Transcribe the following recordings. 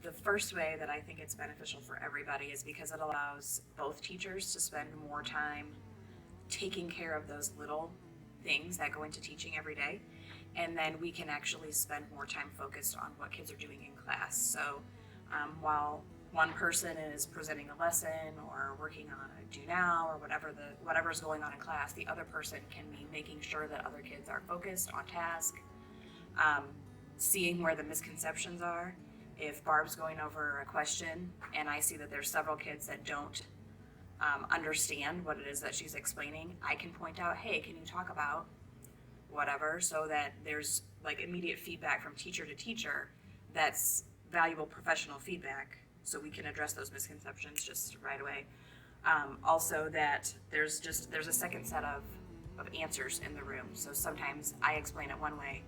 The first way that I think it's beneficial for everybody is because it allows both teachers to spend more time taking care of those little things that go into teaching every day. And then we can actually spend more time focused on what kids are doing in class. So while one person is presenting a lesson or working on a do now or whatever's going on in class, the other person can be making sure that other kids are focused on task, seeing where the misconceptions are. If Barb's going over a question and I see that there's several kids that don't understand what it is that she's explaining, I can point out, hey, can you talk about whatever, so that there's like immediate feedback from teacher to teacher that's valuable professional feedback, so we can address those misconceptions just right away. Also that there's a second set of answers in the room. So sometimes I explain it one way,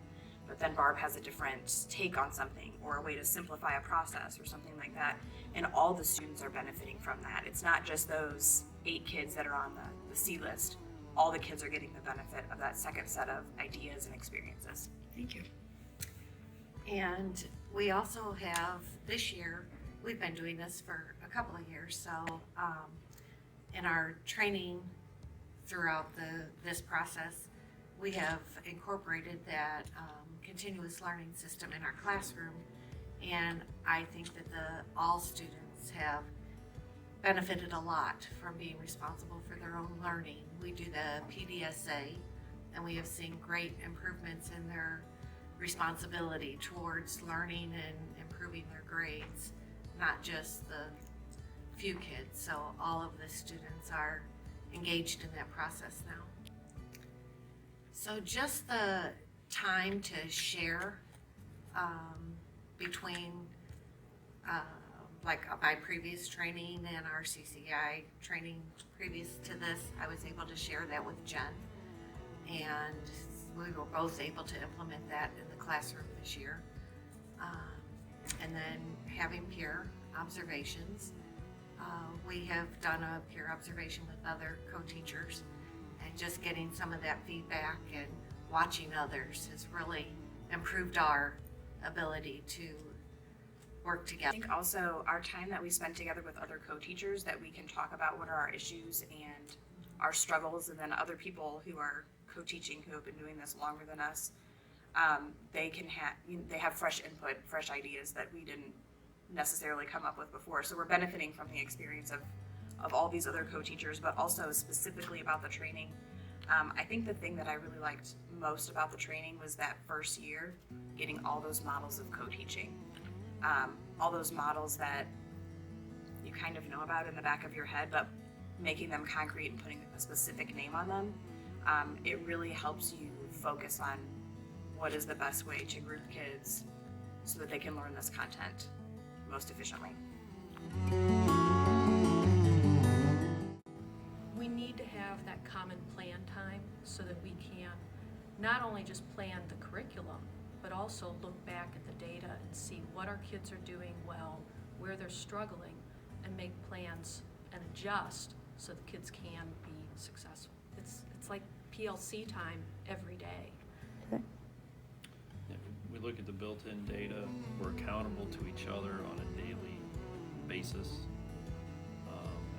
but then Barb has a different take on something or a way to simplify a process or something like that. And all the students are benefiting from that. It's not just those 8 kids that are on the C list. All the kids are getting the benefit of that second set of ideas and experiences. Thank you. And we also have, this year, we've been doing this for a couple of years, so in our training throughout this process, we have incorporated that continuous learning system in our classroom, and I think that all students have benefited a lot from being responsible for their own learning. We do the PDSA, and we have seen great improvements in their responsibility towards learning and improving their grades, not just the few kids. So all of the students are engaged in that process now. So just the time to share between like my previous training and our CCI training previous to this, I was able to share that with Jen, and we were both able to implement that in the classroom this year. And then having peer observations. We have done a peer observation with other co-teachers, and just getting some of that feedback and watching others has really improved our ability to work together. I think also our time that we spend together with other co-teachers, that we can talk about what are our issues and our struggles, and then other people who are co-teaching who have been doing this longer than us, they have fresh input, fresh ideas that we didn't necessarily come up with before. So we're benefiting from the experience of all these other co-teachers, but also specifically about the training. I think the thing that I really liked most about the training was that first year, getting all those models of co-teaching. All those models that you kind of know about in the back of your head, but making them concrete and putting a specific name on them, it really helps you focus on what is the best way to group kids so that they can learn this content most efficiently. We need to have that common plan time so that we can not only just plan the curriculum, but also look back at the data and see what our kids are doing well, where they're struggling, and make plans and adjust so the kids can be successful. It's like PLC time every day. Okay. Yeah, we look at the built-in data. We're accountable to each other on a daily basis.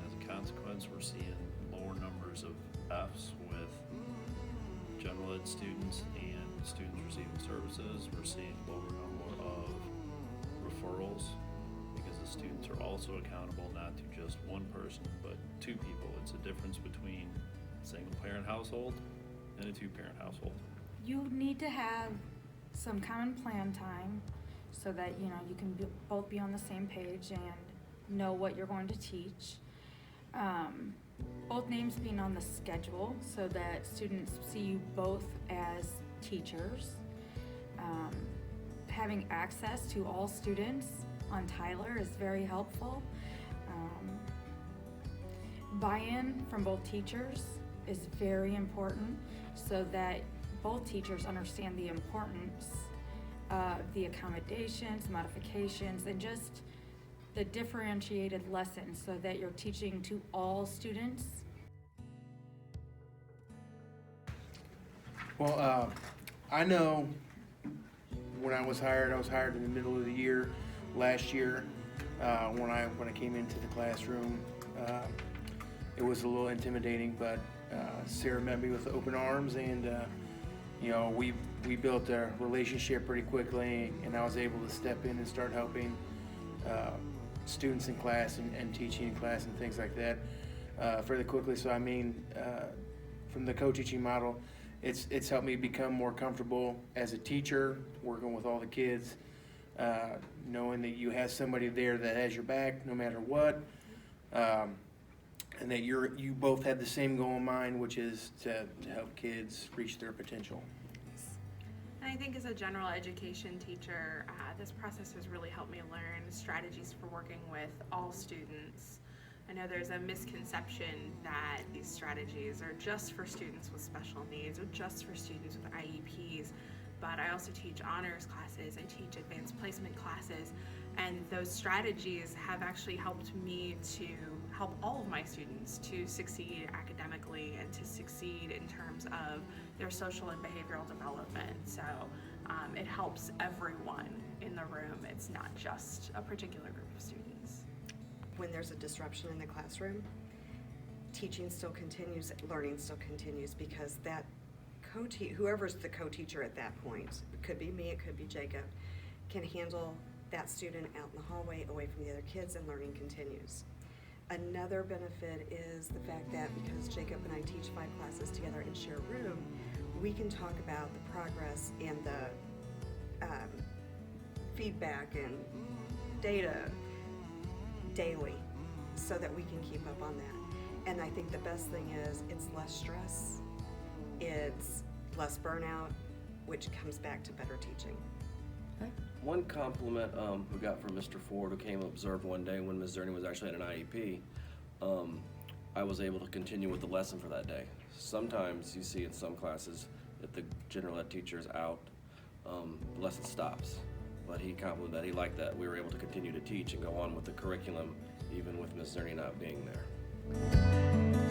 As a consequence, we're seeing lower numbers of Fs with general ed students and students receiving services. We're seeing lower number of referrals because the students are also accountable not to just one person but 2 people. It's a difference between a single parent household and a 2-parent household. You need to have some common plan time so that you can both be on the same page and know what you're going to teach. Both names being on the schedule so that students see you both as teachers. Having access to all students on Tyler is very helpful. Buy-in from both teachers is very important so that both teachers understand the importance of the accommodations, modifications, and just the differentiated lessons so that you're teaching to all students. Well, I know when I was hired in the middle of the year last year when I came into the classroom. It was a little intimidating, but Sarah met me with open arms, and we built a relationship pretty quickly, and I was able to step in and start helping students in class and teaching in class and things like that fairly quickly. So I mean, from the co-teaching model, it's helped me become more comfortable as a teacher, working with all the kids, knowing that you have somebody there that has your back no matter what, and that you both have the same goal in mind, which is to help kids reach their potential. And I think as a general education teacher, this process has really helped me learn strategies for working with all students. I know there's a misconception that these strategies are just for students with special needs or just for students with IEPs, but I also teach honors classes, I teach advanced placement classes, and those strategies have actually helped me to help all of my students to succeed academically and to succeed in terms of their social and behavioral development. So it helps everyone in the room. It's not just a particular group of students. When there's a disruption in the classroom, teaching still continues, learning still continues, because that whoever's the co-teacher at that point, it could be me, it could be Jacob, can handle that student out in the hallway away from the other kids, and learning continues. Another benefit is the fact that because Jacob and I teach 5 classes together and share a room, we can talk about the progress and the feedback and data daily so that we can keep up on that. And I think the best thing is it's less stress, it's less burnout, which comes back to better teaching. One compliment we got from Mr. Ford, who came and observed one day when Ms. Czerny was actually at an IEP, I was able to continue with the lesson for that day. Sometimes you see in some classes if the general ed teacher is out, the lesson stops. But he complimented that he liked that we were able to continue to teach and go on with the curriculum even with Ms. Czerny not being there.